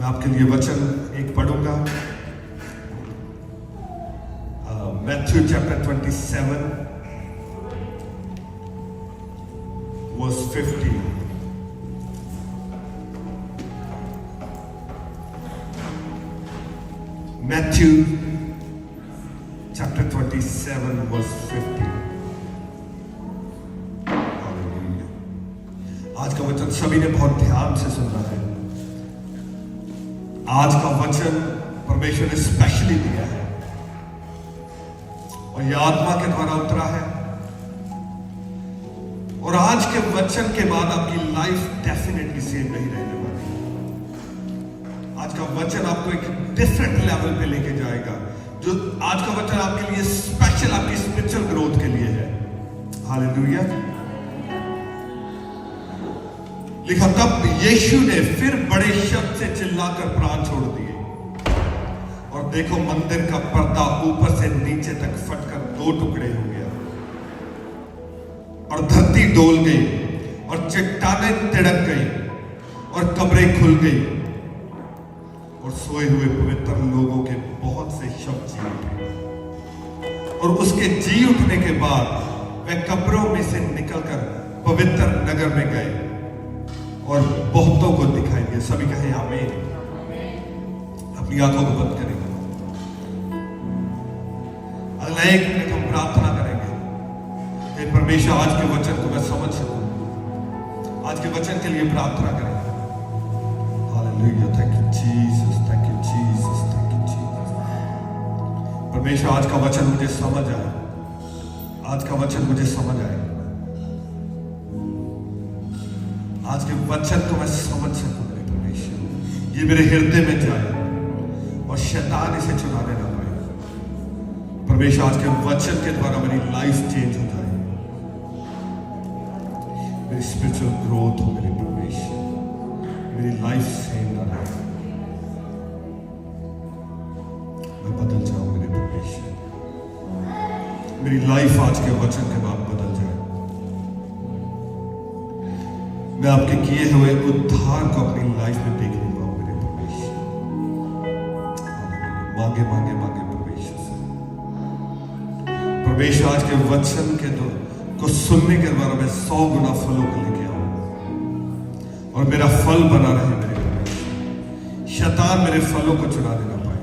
मैं आपके लिए वचन एक पढ़ूंगा। Matthew chapter 27 verse 50। Matthew chapter 27 verse 50। आज का वचन सभी ने बहुत ध्यान से सुनना है। आज का वचन परमेश्वर ने स्पेशली दिया है और यह आत्मा के द्वारा उतरा है। और आज के वचन के बाद आपकी लाइफ डेफिनेटली सेम नहीं रहने वाली। आज का वचन आपको एक डिफरेंट लेवल पे लेके जाएगा। जो आज का वचन आपके लिए स्पेशल, आपकी स्पिरिचुअल ग्रोथ के लिए है। हालेलुया। लिखा, तब यीशु ने फिर बड़े शब्द से चिल्लाकर प्राण छोड़ दिए और देखो मंदिर का पर्दा ऊपर से नीचे तक फटकर 2 टुकड़े हो गया और धरती डोल गई और चट्टानें तिड़क गई और कब्रें खुल गई और सोए हुए पवित्र लोगों के बहुत से शव जी उठे। और उसके जी उठने के बाद वे कब्रों में से निकलकर पवित्र नगर में गए और बहुतों को दिखाई दिया। सभी कहें आमीन। अपनी आंखों को बंद करेंगे। अगला 1 मिनट हम प्रार्थना करेंगे कि परमेश्वर आज के वचन को मैं समझ सकूं। आज के वचन के लिए प्रार्थना करेंगे। Hallelujah. Thank you Jesus, thank you Jesus, thank you Jesus. परमेश्वर आज का वचन मुझे समझ आए। आज का वचन मुझे समझ आए। आज के वचन को मैं समझ सकूं मेरे परमेश्वर। ये मेरे हृदय में जाए और शैतान इसे चुराने ना पाए। परमेश्वर आज के वचन के द्वारा मेरी लाइफ चेंज हो जाए, मेरी स्पिरिचुअल ग्रोथ हो मेरे परमेश्वर, मेरी लाइफ सेम ना रहे, मैं बदल जाऊं मेरे परमेश्वर। मेरी लाइफ आज के वचन के बाद बदल जाए। मैं आपके किए हुए उद्धार को अपनी लाइफ में देखने पाऊं मेरे परमेश्वर। मांगे मांगे मांगे परमेश्वर से। परमेश्वर आज के वचन के को सुनने के द्वारा मैं 100 गुना फलों को लेके आऊं और मेरा फल बना रहे मेरे परमेश्वर। शैतान मेरे फलों को चुराने ना पाए।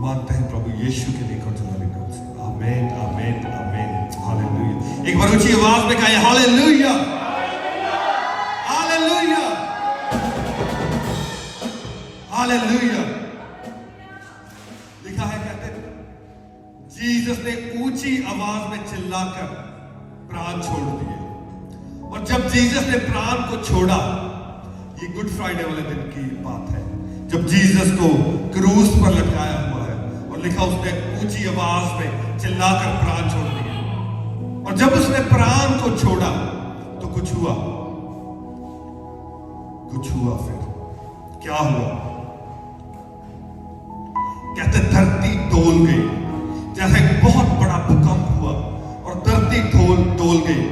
मांगते हैं प्रभु यीशु के लिए तुम्हारे नाम से। आमीन, आमीन, आमीन। हालेलुया। एक बार ऊंची आवाज में कहिए हालेलुया, हालेलुया, हालेलुया। लिखा है, कहते हैं जीसस ने ऊंची आवाज में चिल्लाकर प्राण छोड़ दिए। और जब जीसस ने प्राण को छोड़ा, ये गुड फ्राइडे वाले दिन की बात है, जब जीसस को क्रूस पर लटकाया हुआ है और लिखा उसने ऊंची आवाज में चिल्लाकर प्राण छोड़ दिए। और जब उसने प्राण को छोड़ा तो कुछ हुआ, कुछ हुआ। फिर क्या हुआ? कहते धरती डोल गई, जैसे एक बहुत बड़ा भूकंप हुआ और धरती डोल गई।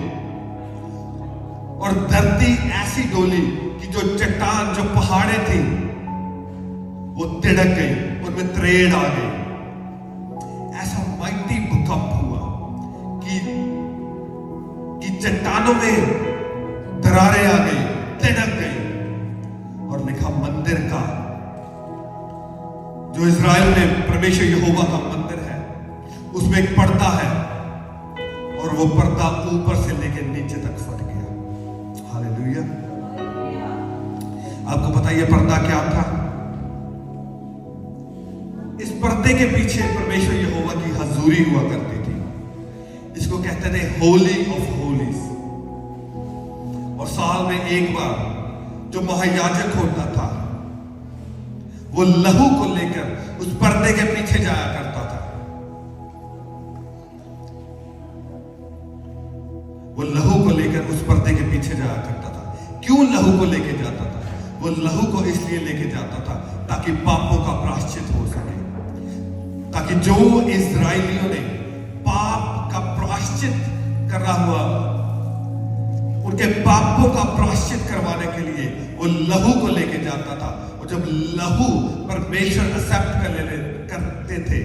और धरती ऐसी डोली कि जो चट्टान, जो पहाड़ें थी, वो तिड़क गई, उनमें त्रेड़ आ गई। ऐसा माइटी भूकंप हुआ कि चट्टानों में दरारें आ गई, तिड़क गई। और लिखा मंदिर का, जो इज़राइल में परमेश्वर यहोवा का मंदिर है, उसमें एक पर्दा है और वो पर्दा ऊपर से लेकर नीचे तक फट गया। हालेलुया। आपको पता है ये पर्दा क्या था? इस पर्दे के पीछे परमेश्वर यहोवा की हजूरी हुआ करती थी। इसको कहते थे होली ऑफ होलीज। और साल में एक बार जो महायाजक होता था, वो लहू को लेकर उस पर्दे के पीछे जाया करता था। वो लहू को लेकर उस पर्दे के पीछे जाया करता था। क्यों लहू को लेके जाता था? वो लहू को इसलिए लेके जाता था ताकि पापों का प्रायश्चित हो सके, ताकि जो इस्राएलियों ने पाप का प्रायश्चित करा हुआ, उनके पापों का प्रायश्चित करवाने के लिए वो वो लहू को लेके जाता था, और जब लहू परमेश्वर एक्सेप्ट करते थे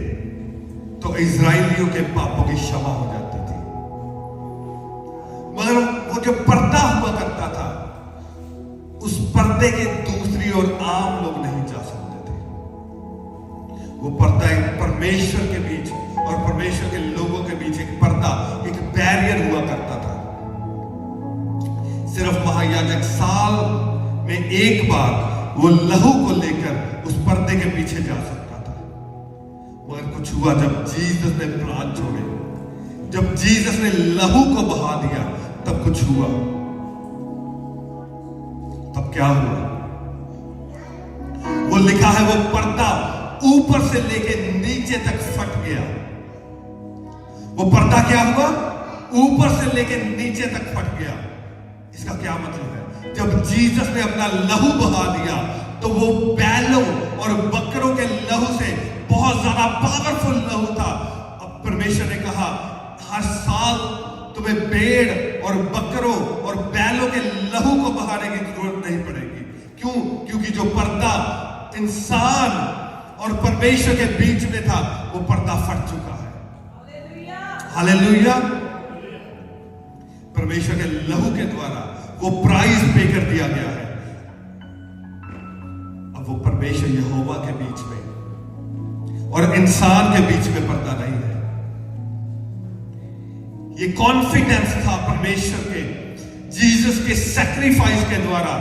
तो इजराइलियों के पापों की क्षमा हो जाती थी। मगर वो जो पर्दा हुआ करता था, उस पर्दे के दूसरी ओर आम लोग नहीं जा सकते थे। वो पर्दा एक परमेश्वर के बीच और परमेश्वर के लोगों के बीच एक पर्दा, एक बैरियर हुआ करता था। सिर्फ महायाजक साल में एक बार वो लहू को लेकर उस पर्दे के पीछे जा सकता था। मगर कुछ हुआ जब जीसस ने प्राण छोड़े, जब जीसस ने लहू को बहा दिया, तब कुछ हुआ। तब क्या हुआ? वो लिखा है वो पर्दा ऊपर से लेके नीचे तक फट गया। वो पर्दा क्या हुआ? ऊपर से लेके नीचे तक फट गया। इसका क्या मतलब है? जब जीसस ने अपना लहू बहा दिया तो वो बैलों और बकरों के लहू से बहुत ज्यादा पावरफुल लहू था। अब परमेश्वर ने कहा हर साल तुम्हें भेड़ और बकरों और बैलों के लहू को बहाने की जरूरत नहीं पड़ेगी। क्यों? क्योंकि जो पर्दा इंसान और परमेश्वर के बीच में था, वो पर्दा फट चुका है। हालेलुया। परमेश्वर के लहू के द्वारा वो प्राइस पे कर दिया गया है। अब वो परमेश्वर यहोवा के बीच में और इंसान के बीच में पर्दा नहीं है। ये कॉन्फिडेंस था परमेश्वर के जीसस के सैक्रिफाइस के द्वारा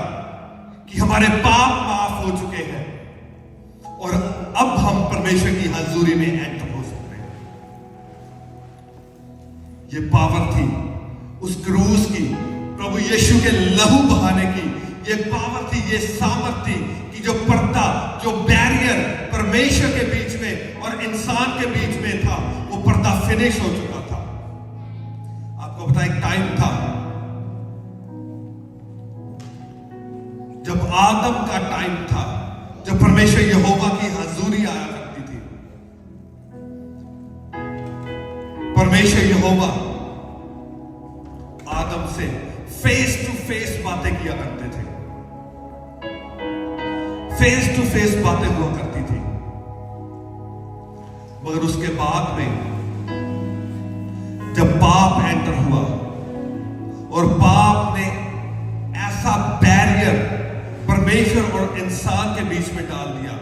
कि हमारे पाप माफ हो चुके हैं और अब हम परमेश्वर की हजूरी में एंटर हो सकते हैं। ये पावर थी उस क्रूस की, प्रभु यीशु के लहू बहाने की। ये पावर थी, ये सामर्थ थी कि जो पर्दा, जो बैरियर परमेश्वर के बीच में और इंसान के बीच में था, वो पर्दा फिनिश हो चुका था। आपको पता एक टाइम था जब आदम का टाइम था, जब परमेश्वर यहोवा की हजूरी आया करती थी। परमेश्वर यहोवा आदम से फेस टू फेस बातें किया करते थे, फेस टू फेस बातें हुआ करती थी। मगर उसके बाद में जब पाप एंटर हुआ और पाप ने ऐसा बैरियर परमेश्वर और इंसान के बीच में डाल दिया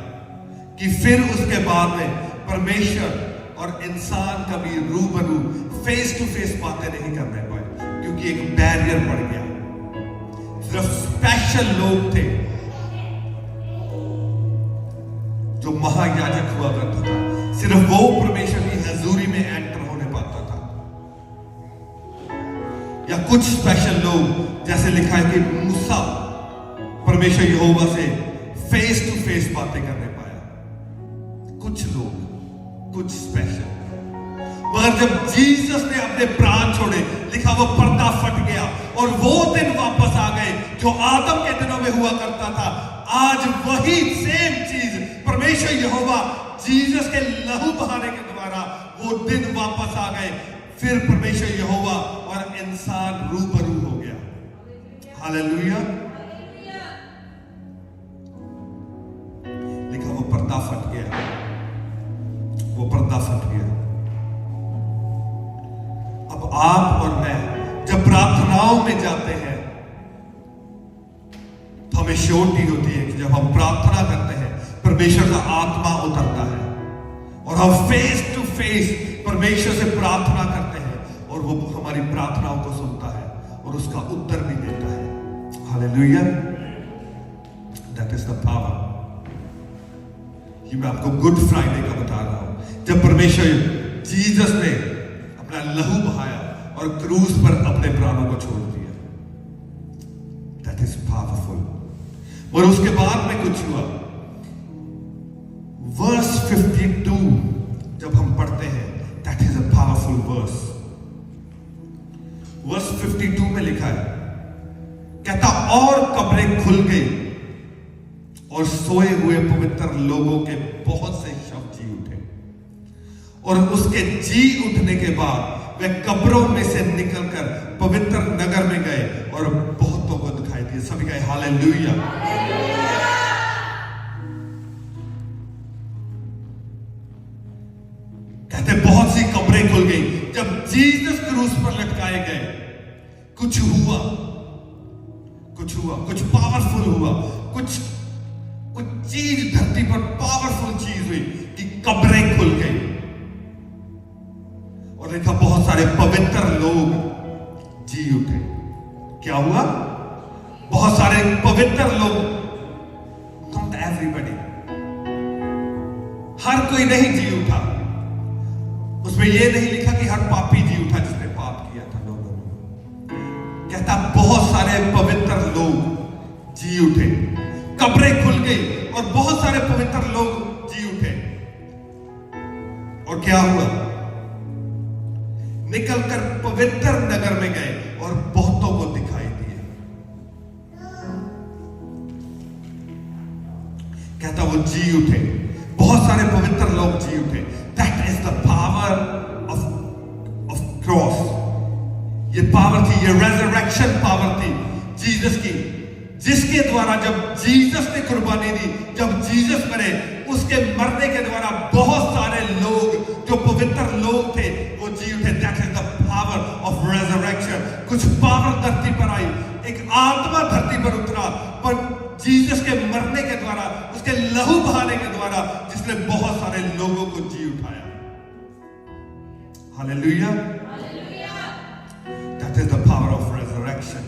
कि फिर उसके बाद में परमेश्वर और इंसान कभी रूबरू फेस टू फेस बातें नहीं करने पाए, क्योंकि एक बैरियर पड़ गया। सिर्फ स्पेशल लोग थे जो महायाजक हुआ करता था, सिर्फ वो परमेश्वर की हजूरी में एंटर होने पाता था। या कुछ स्पेशल लोग, जैसे लिखा है कि मूसा परमेश्वर यहोवा से फेस टू फेस बातें करने पाया। कुछ लोग, कुछ स्पेशल। मगर जब जीसस ने अपने प्राण छोड़े, लिखा वो पर्दा फट गया और वो दिन वापस आ गए जो आदम के दिनों में हुआ करता था। आज वही सेम चीज परमेश्वर यहोवा जीसस के लहू बहाने के द्वारा वो दिन वापस आ गए। फिर परमेश्वर यहोवा और इंसान रूबरू हो गया। हालेलुया। लिखा वो पर्दा फट गया, वो पर्दा फट गया। अब आप और मैं जब प्रार्थनाओं में जाते हैं तो हमें श्योरिटी होती है कि जब हम प्रार्थना करते हैं परमेश्वर का आत्मा उतरता है और हम फेस टू फेस परमेश्वर से प्रार्थना करते हैं और वो हमारी प्रार्थनाओं को सुनता है और उसका उत्तर भी देता है। Hallelujah. That is the power. ये मैं आपको गुड फ्राइडे का बता रहा हूं, जब परमेश्वर जीसस ने अपना लहू बहाया और क्रूस पर अपने प्राणों को छोड़ दिया। That is powerful. और उसके बाद में कुछ हुआ। वर्स 52 जब हम पढ़ते हैं, that is a powerful verse. Verse 52 में लिखा है, कहता और कब्रें खुल गई और सोए हुए पवित्र लोगों के बहुत से शव जी उठे, और उसके जी उठने के बाद वे कब्रों में से निकलकर पवित्र नगर में गए और बहुतों को दिखाई दिए। सभी कहे हालेलुया। कहते बहुत सी कब्रें खुल गई जब जीसस क्रूस पर लटकाए गए। कुछ हुआ, कुछ पावरफुल हुआ, कुछ चीज धरती पर पावरफुल चीज हुई कि कब्रें खुल गई और देखा बहुत सारे पवित्र लोग जी उठे। क्या हुआ? बहुत सारे पवित्र लोग, नॉट एवरीबॉडी, हर कोई नहीं जी उठा। उसमें यह नहीं लिखा कि हर पापी जी उठा जिसने पाप किया था। नो। कहता बहुत सारे पवित्र लोग जी उठे, कब्रें खुल गई और बहुत सारे पवित्र लोग जी उठे। और क्या हुआ? निकलकर पवित्र नगर में गए और बहुतों को दिखाई दिए। कहता वो जी उठे, बहुत सारे पवित्र लोग जी उठे। That is the power of cross. ये पावर थी, ये रेजरेक्शन पावर थी जीसस की, जिसके द्वारा जब जीसस ने कुर्बानी दी, जब जीसस मरे, उसके मरने के द्वारा बहुत सारे लोग जो पवित्र लोग थे वो जी उठे। That is the power of resurrection. कुछ पावर धरती पर आई, एक आत्मा धरती पर उतरा, पर जीसस के मरने के द्वारा, उसके लहू बहाने के द्वारा, जिसने बहुत सारे लोगों को जी उठाया। Hallelujah. That is the power of resurrection.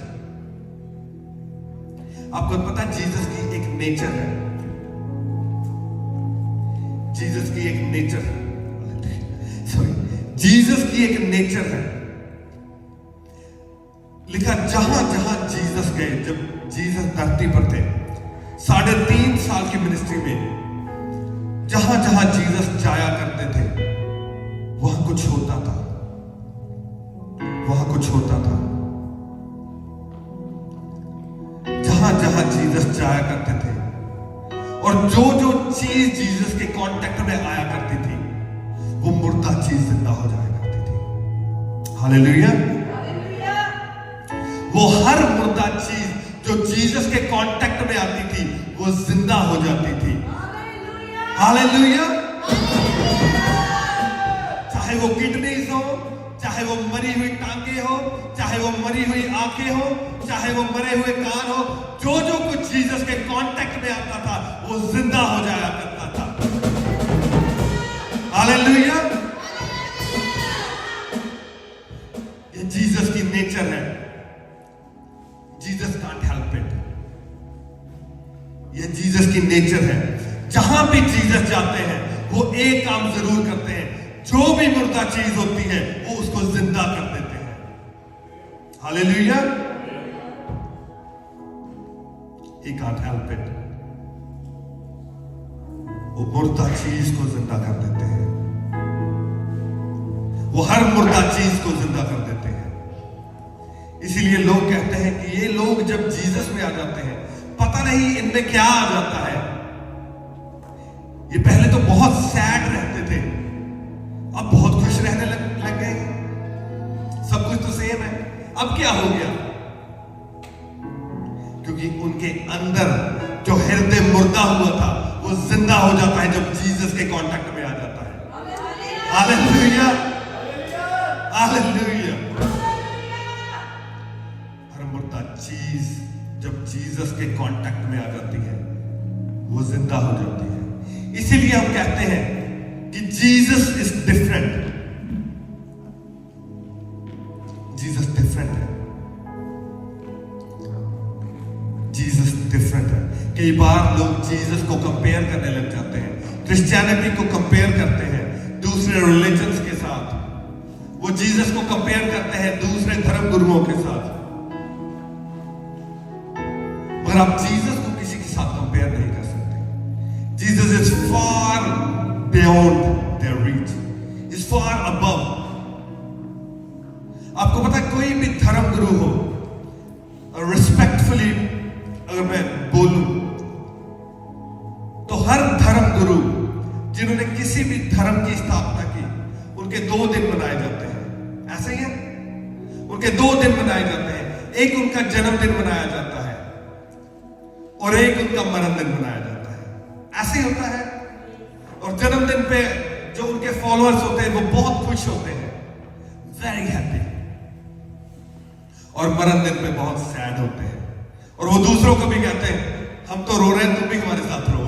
आपको पता है जीसस की एक नेचर है, जीसस की एक नेचर है, जीसस की एक नेचर है। लिखा जहां जहां जीसस गए, जब जीसस धरती पर थे 3.5 साल की मिनिस्ट्री में, जहां जहां जीसस जाया करते थे वहां कुछ होता था, वहां कुछ होता था। जहां जहां जीसस जाया करते थे और जो जो चीज जीसस के कांटेक्ट में आया करती थी वो मुर्दा चीज जिंदा हो जाया करती थी। हालेलुया। वो हर मुर्दा चीज जो जीसस के कांटेक्ट में आती थी वो जिंदा हो जाती थी। हालेलुया। चाहे वो किडनीज हो, चाहे वो मरी हुई टांगे हो, चाहे वो मरी हुई आंखें हो, चाहे वो मरे हुए कान हो, जो जो कुछ जीसस के कांटेक्ट में आता था वो जिंदा हो जाया करता था। हालेलुया। ये जीसस की नेचर है। Jesus can't help it. ये जीसस की नेचर है। जहां भी जीसस जाते हैं वो एक काम जरूर करते हैं, जो भी मुर्दा चीज होती है वो उसको जिंदा कर देते हैं। Hallelujah. He can't help it. वो मुर्दा चीज को जिंदा कर देते हैं। वो हर मुर्दा चीज को जिंदा कर देते हैं। इसीलिए लोग कहते हैं कि ये लोग जब जीसस में आ जाते हैं, पता नहीं इनमें क्या आ जाता है। ये पहले तो बहुत सैड रहते थे, अब बहुत खुश रहने लग गए। सब कुछ तो सेम है, अब क्या हो गया? क्योंकि उनके अंदर जो हृदय मुर्दा हुआ था वो जिंदा हो जाता है जब जीसस के कांटेक्ट में आ जाता है। हालेलुया। हालेलुया। हर मुर्दा चीज जब जीसस के कांटेक्ट में आ जाती है वो जिंदा हो जाती है। इसीलिए हम कहते हैं कि Jesus is different. Jesus different है। जीसस डिफरेंट है। कई बार लोग जीसस को कंपेयर करने लग जाते हैं, क्रिश्चियनिटी को कंपेयर करते हैं दूसरे रिलीजन्स के साथ। वो जीसस को कंपेयर करते हैं दूसरे धर्म गुरुओं के साथ। मगर आप जीसस को किसी के साथ कंपेयर नहीं कर सकते। Jesus is far beyond their reach, is far above. आपको पता है कोई भी धर्म गुरु हो, रिस्पेक्टफुली अगर मैं बोलूं तो हर धर्म गुरु जिन्होंने किसी भी धर्म की स्थापना की, उनके 2 दिन मनाए जाते हैं। ऐसे ही है, उनके 2 दिन मनाए जाते हैं। एक उनका जन्मदिन मनाया जाता है और एक उनका मरण दिन मनाया जाता है। ऐसे ही होता है। और जन्मदिन पे जो उनके फॉलोअर्स होते हैं वो बहुत खुश होते हैं, वेरी हैप्पी, और मरण दिन पे बहुत सैड होते हैं। और वो दूसरों को भी कहते हैं हम तो रो रहे हैं, तुम भी हमारे साथ रो।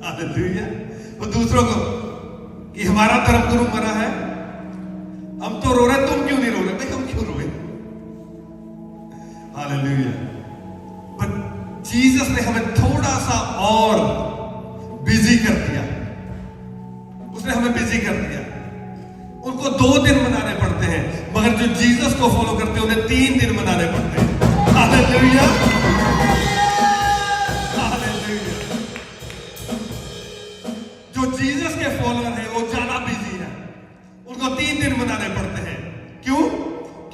हालेलुया। वो दूसरों को कि हमारा धर्मगुरु मरा है, हम तो रो रहे हैं, तुम क्यों नहीं रो रहे? भाई हम क्यों रोए? हालेलुया। बट जीसस ने हमें थोड़ा सा और बिजी कर दिया, उसने हमें बिजी कर दिया। उनको 2 दिन मनाने पड़ते हैं, मगर जो जीसस को फॉलो करते हैं उन्हें 3 दिन मनाने पड़ते हैं। Hallelujah, hallelujah. जो जीसस के फॉलोअर हैं वो ज्यादा बिजी है, उनको 3 दिन मनाने पड़ते हैं। क्यों?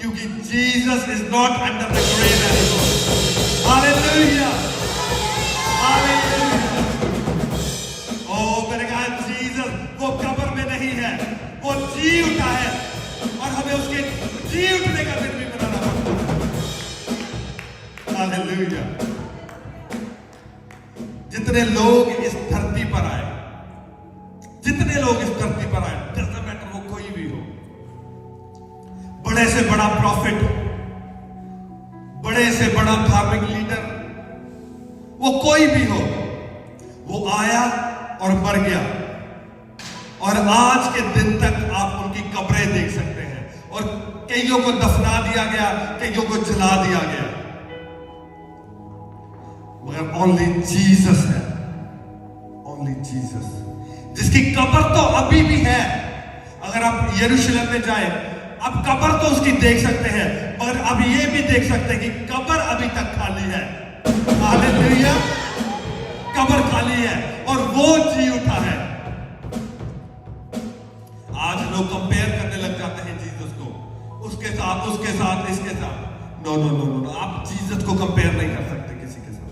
क्योंकि Jesus is not under the grave anymore. Hallelujah, hallelujah. ओ मेरे कहा जीसस वो कब्र में नहीं है, वो जी उठा है, और हमें उसके जी उठने का दिन भी मनाना पड़ता है। हालेलुया। जितने लोग इस धरती पर आए, जितने लोग इस धरती पर आए, डजंट मैटर वो कोई भी हो, बड़े से बड़ा प्रॉफिट, बड़े से बड़ा धार्मिक लीडर, वो कोई भी हो, वो आया और मर गया, और आज के दिन तक आप उनकी कब्रें देख सकते हैं, और कईयों को दफना दिया गया, कईयों को जला दिया गया, मगर ओनली जीसस है, ओनली जीसस, जिसकी कब्र तो अभी भी है। अगर आप यरूशलेम में जाएं, आप कब्र तो उसकी देख सकते हैं, मगर अब ये भी देख सकते हैं कि कब्र अभी तक खाली है। हालेलुया। कब्र खाली है और वो जी उठा है। आज लोग कंपेयर करने लग जाते हैं जीसस को, उसके साथ, उसके साथ, इसके साथ। नो नो नो नो, आप जीसस को कंपेयर नहीं कर सकते किसी के साथ।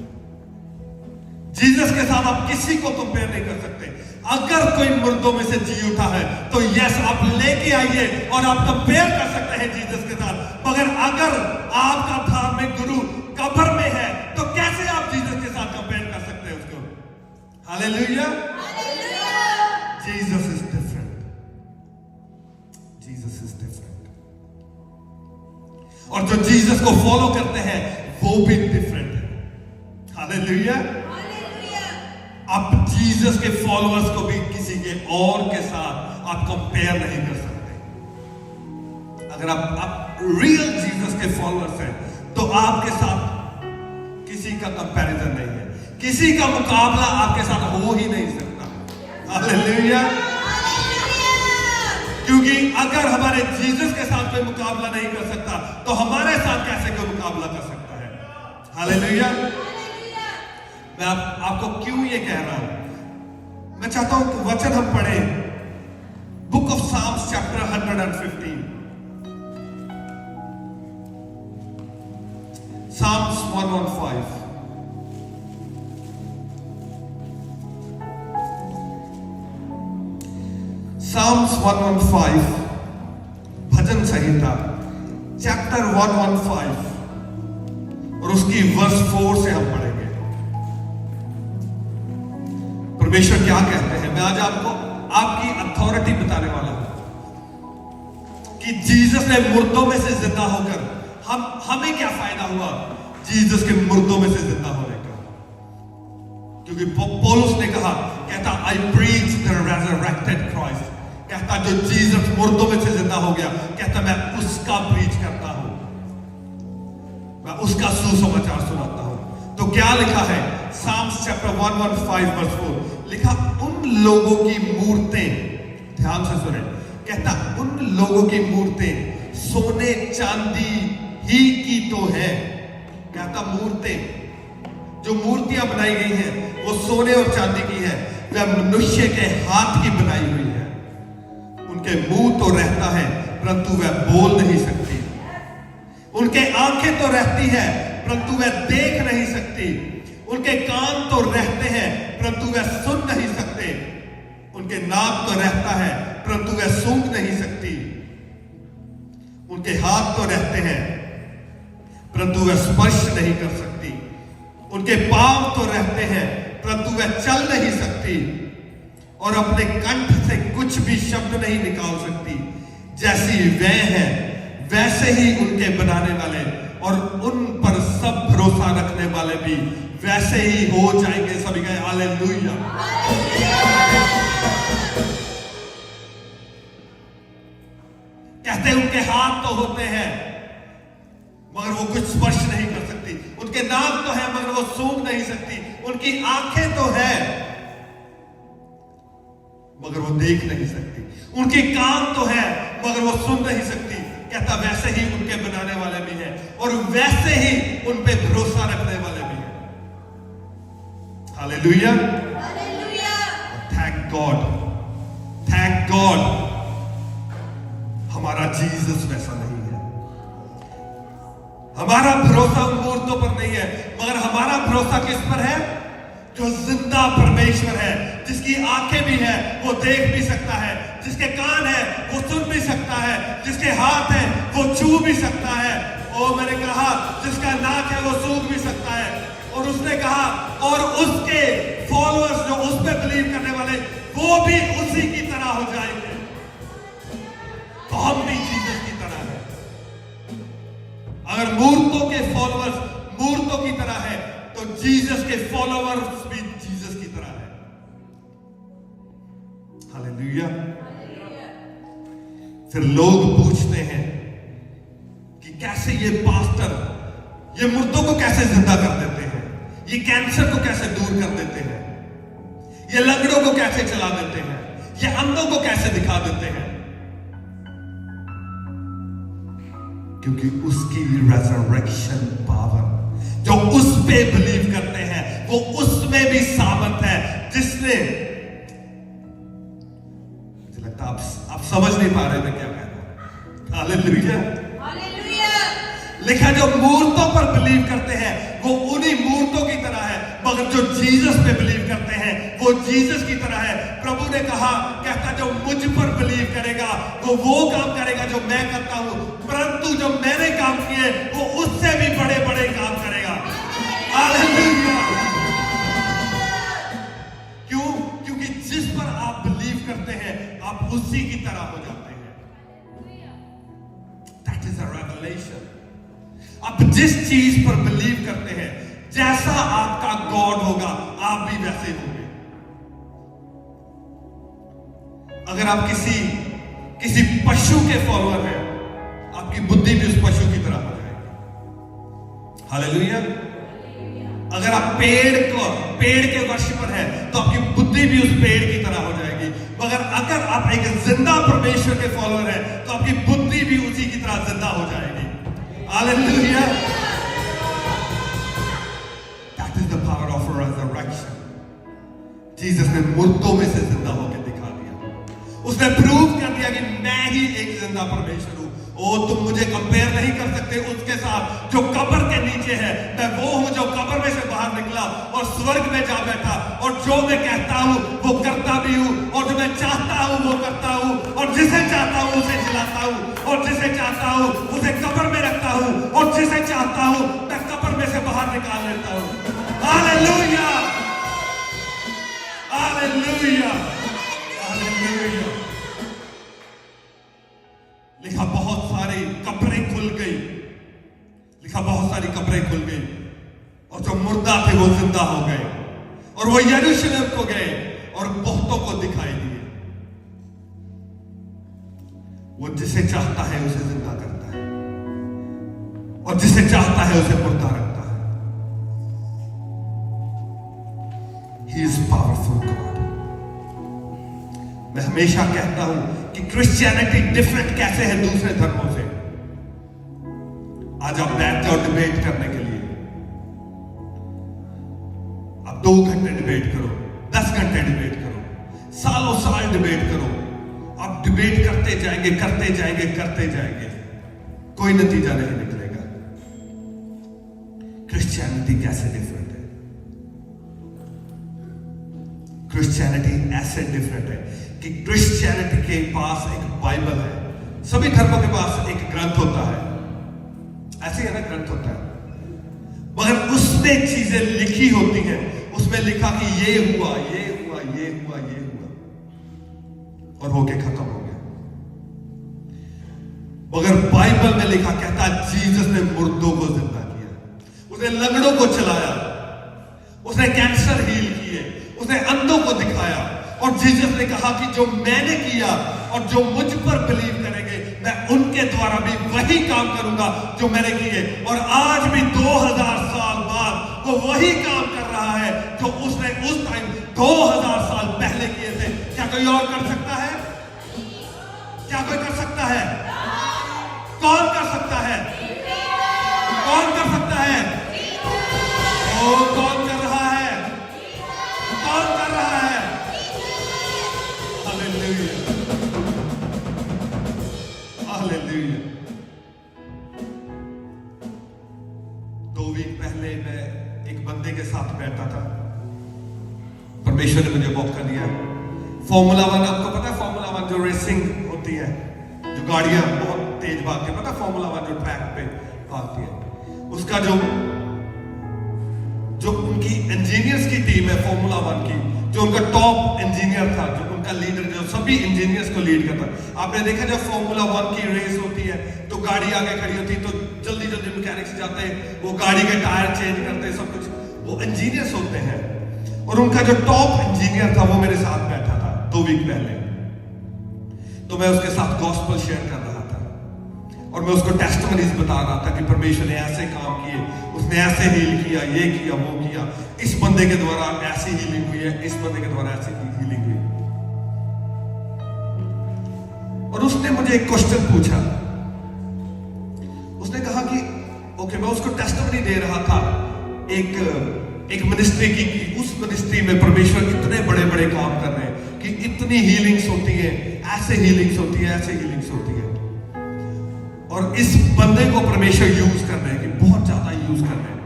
जीसस के साथ आप किसी को कंपेयर नहीं कर सकते। अगर कोई मुर्दों में से जी उठा है तो यस, आप लेके आइए और आप कंपेयर कर सकते हैं जीसस के साथ। मगर अगर आपका धार्मिक गुरु कब्र में है तो कैसे आप जीसस के साथ कंपेयर कर सकते हैं उसको? Hallelujah. Jesus is different, Jesus is different. और जो जीसस को फॉलो करते हैं वो भी डिफरेंट है। हालेलुया। आप जीसस के फॉलोअर्स को भी किसी के और के साथ आप कंपेयर नहीं कर सकते। अगर आप रियल जीसस के फॉलोअर्स हैं तो आपके साथ किसी का कंपैरिजन नहीं है, किसी का मुकाबला आपके साथ हो ही नहीं सकता। हालेलुया। क्योंकि अगर हमारे जीसस के साथ कोई मुकाबला नहीं कर सकता तो हमारे साथ कैसे कोई मुकाबला कर सकता है? हालेलुया। मैं आपको क्यों ये कह रहा हूं? मैं चाहता हूं कि वचन हम पढ़ें, book of Psalms chapter 115, Psalms 115। Psalms 115 भजन संहिता चैप्टर 115 और उसकी वर्स 4 से हम पढ़ेंगे। परमेश्वर क्या कहते हैं? मैं आज आपको आपकी अथॉरिटी बताने वाला हूं कि जीसस ने मुर्दों में से जिंदा होकर हमें क्या फायदा हुआ जीसस के मुर्दों में से जिंदा होने का। क्योंकि पौलुस ने कहा, कहता आई प्रीच द रेजरेक्टेड क्राइस्ट, कहता जो जीसस मुर्दों में से जिंदा हो गया, कहता मैं उसका प्रीच करता हूं, मैं उसका सुसमाचार सुनाता हूं। तो क्या लिखा है? साम्स चैप्टर 115 वर्स 4 लिखा, उन लोगों की मूर्तें, ध्यान से सुने, कहता उन लोगों की मूर्तें सोने चांदी ही की तो है। कहता मूर्तें, जो मूर्तियां बनाई गई हैं वो सोने और चांदी की है, वह मनुष्य के हाथ की बनाई हुई है। उनके मुंह तो रहता है परंतु वह बोल नहीं सकती, उनके आंखें तो रहती है परंतु वह देख नहीं सकती, उनके कान तो रहते हैं परंतु वह सुन नहीं सकते, उनके नाक तो रहता है परंतु वह सूंघ नहीं सकती, उनके हाथ तो रहते हैं परंतु वह स्पर्श नहीं कर सकती, उनके उनके पांव तो रहते हैं परंतु वह चल नहीं सकती और अपने कंठ से कुछ भी शब्द नहीं निकाल सकती। जैसी वह है वैसे ही उनके बनाने वाले और उन पर सब भरोसा रखने वाले भी वैसे ही हो जाएंगे। सभी कहें हालेलुया। कहते उनके हाथ तो होते हैं मगर वो कुछ स्पर्श नहीं कर सकती, उनके नाक तो है मगर वो सूंघ नहीं सकती, उनकी आंखें तो है मगर वो देख नहीं सकती, उनके कान तो है मगर वो सुन नहीं सकती। कहता वैसे ही उनके बनाने वाले भी हैं और वैसे ही उन पे भरोसा रखने वाले भी हैं। Hallelujah, hallelujah. Thank God, thank God हमारा जीसस वैसा नहीं है। हमारा भरोसा उन मूर्तों पर नहीं है मगर हमारा भरोसा किस पर है? जो जिंदा परमेश्वर है, जिसकी आंखें भी है वो देख भी सकता है, जिसके कान है वो सुन भी सकता है, जिसके हाथ है वो छू भी सकता है। और मैंने कहा जिसका नाक है वो सूंघ भी सकता है। और उसने कहा और उसके फॉलोअर्स जो उस पर बिलीव करने वाले वो भी उसी की तरह हो जाएंगे। तो हम भी जीसस की तरह है। अगर मूर्तों के फॉलोअर्स मूर्तों की तरह है तो जीसस के फॉलोअर्स भी जीसस की तरह है। हालेलुया। फिर लोग पूछते हैं कि कैसे ये पास्टर ये मुर्दों को कैसे जिंदा कर देते हैं, ये कैंसर को कैसे दूर कर देते हैं, ये लंगड़ों को कैसे चला देते हैं, ये अंधों को कैसे दिखा देते हैं? क्योंकि उसकी रेजरेक्शन पावर जो उस पे बिलीव करते हैं वो उसमें भी सामर्थ है जिसने, मुझे लगता आप समझ नहीं पा रहे मैं क्या कह रहा हूं। Hallelujah, hallelujah. लिखा जो मूर्तों पर बिलीव करते हैं वो उन्हीं मूर्तों की तरह है मगर जो जीसस पे बिलीव करते हैं वो जीसस की तरह है। प्रभु ने कहा, कहता जो मुझ पर बिलीव करेगा वो काम करेगा जो मैं करता हूं, परंतु जो मैंने काम किए वो उससे भी बड़े बड़े काम करेगा। हालेलुया। क्यों? क्योंकि जिस पर आप बिलीव करते हैं आप उसी की तरह हो जाते हैं। That is a revelation. आप जिस चीज पर बिलीव करते हैं जैसा आपका गॉड होगा आप भी वैसे होंगे। अगर आप किसी पशु के फॉलोअर हैं आपकी बुद्धि भी उस पशु की तरह हो जाएगी। हालेलुया। अगर आप पेड़ के वर्शिपर है तो आपकी बुद्धि भी उस पेड़ की तरह हो जाएगी। मगर अगर आप एक जिंदा परमेश्वर के फॉलोअर है तो आपकी बुद्धि भी उसी की तरह जिंदा हो जाएगी। Hallelujah. That is the power of resurrection. Jesus ने मुर्दों में से जिंदा होकर दिखा दिया। उसने प्रूव कर दिया कि मैं ही एक जिंदा परमेश्वर हूं। ओ तुम मुझे कंपेयर नहीं कर सकते उसके साथ जो कब्र के नीचे है। मैं वो हूं जो कब्र में से बाहर निकला और स्वर्ग में जा बैठा और जो मैं कहता हूं वो करता भी हूं और जो मैं चाहता हूं वो करता हूं और जिसे चाहता हूं उसे जिलाता हूं और जिसे चाहता हूं उसे कब्र में रखता हूं और जिसे चाहता हूं मैं कब्र में से बाहर निकाल लेता हूं। Hallelujah, hallelujah, hallelujah. लिखा बहुत सारी कब्रें खुल गई, लिखा बहुत सारी कब्रें खुल गई और जो मुर्दा थे वो जिंदा हो गए और वो यरूशलेम को गए और बहुतों को दिखाई दिए। वो जिसे चाहता है उसे जिंदा करता है और जिसे चाहता है उसे मुर्दा रखता है। He is powerful God। मैं हमेशा कहता हूं कि क्रिश्चियनिटी डिफरेंट कैसे है दूसरे धर्मों से। आज आप बैठ जाओ डिबेट करने के लिए, आप 2 घंटे डिबेट करो, 10 घंटे डिबेट करो, सालों साल डिबेट करो। आप डिबेट करते जाएंगे करते जाएंगे करते जाएंगे, कोई नतीजा नहीं निकलेगा। क्रिश्चियनिटी कैसे डिफरेंट है? क्रिश्चियनिटी ऐसे डिफरेंट है कि क्रिश्चियनिटी के पास एक बाइबल है। सभी धर्मों के पास एक ग्रंथ होता है, ऐसे है ना, ग्रंथ होता है, मगर उसमें जितने चीजें लिखी होती हैं उसमें लिखा कि ये हुआ, ये हुआ, ये हुआ, ये हुआ, और होके खत्म हो गया। मगर बाइबल में लिखा कहता जीसस ने मुर्दों को जिंदा किया, उसने लंगड़ों को चलाया, उसने कैंसर हील किए, उसने अंधों को दिखाया। और जीसस ने कहा कि जो मैंने किया और जो मुझ पर बिलीव करेंगे मैं उनके द्वारा भी वही काम करूंगा जो मैंने किए। और आज भी 2000 साल बाद वो वही काम कर रहा है जो उसने उस टाइम 2000 साल पहले किए थे। क्या कोई और कर सकता है? क्या कोई कर सकता है? कौन कर सकता है? कौन कर सकता है? ओ, कौन कर रहा है? कौन कर रहा है? Hallelujah, hallelujah. 2 वीक पहले मैं एक बंदे के साथ बैठा था, परमेश्वर ने मुझे मौका दिया। फॉर्मूला 1, आपको पता है फॉर्मूला 1 जो रेसिंग होती है, जो गाड़ियां बहुत तेज भागती है, पता है फॉर्मूला 1 जो ट्रैक पे भागती है, उसका जो उनकी इंजीनियर्स की टीम है फॉर्मूला 1 की, जो उनका टॉप इंजीनियर था, जो उनका लीडर, जो सभी इंजीनियर्स को लीड करता है। आपने देखा जब फॉर्मूला 1 की रेस होती है तो गाड़ी आगे खड़ी होती है तो जल्दी जल्दी मैकेनिक्स जाते हैं, वो गाड़ी के टायर चेंज करते हैं, सब कुछ वो इंजीनियर्स होते हैं। और उनका जो टॉप इंजीनियर था वो मेरे साथ बैठा था 2 वीक पहले, तो मैं उसके साथ गॉस्पेल शेयर कर रहा था और मैं उसको टेस्टिमनीज बता रहा था कि परमेश्वर ने ऐसे काम किए, उसने ऐसे हील किया, ये किया, वो किया, इस बंदे के द्वारा ऐसी हीलिंग हुई है, इस बंदे के द्वारा ऐसी हीलिंग हुई। और उसने मुझे एक क्वेश्चन पूछा, उसने कहा कि ओके, मैं उसको टेस्टिमनी दे रहा था एक मिनिस्ट्री की, उस मिनिस्ट्री में परमेश्वर इतने बड़े बड़े काम कर रहे हैं कि इतनी हीलिंग्स होती है, ऐसे हीलिंग्स होती है, ऐसे हीलिंग्स होती है। और इस बंदे को परमेश्वर यूज कर रहे हैं कि बहुत ज्यादा यूज कर रहे हैं।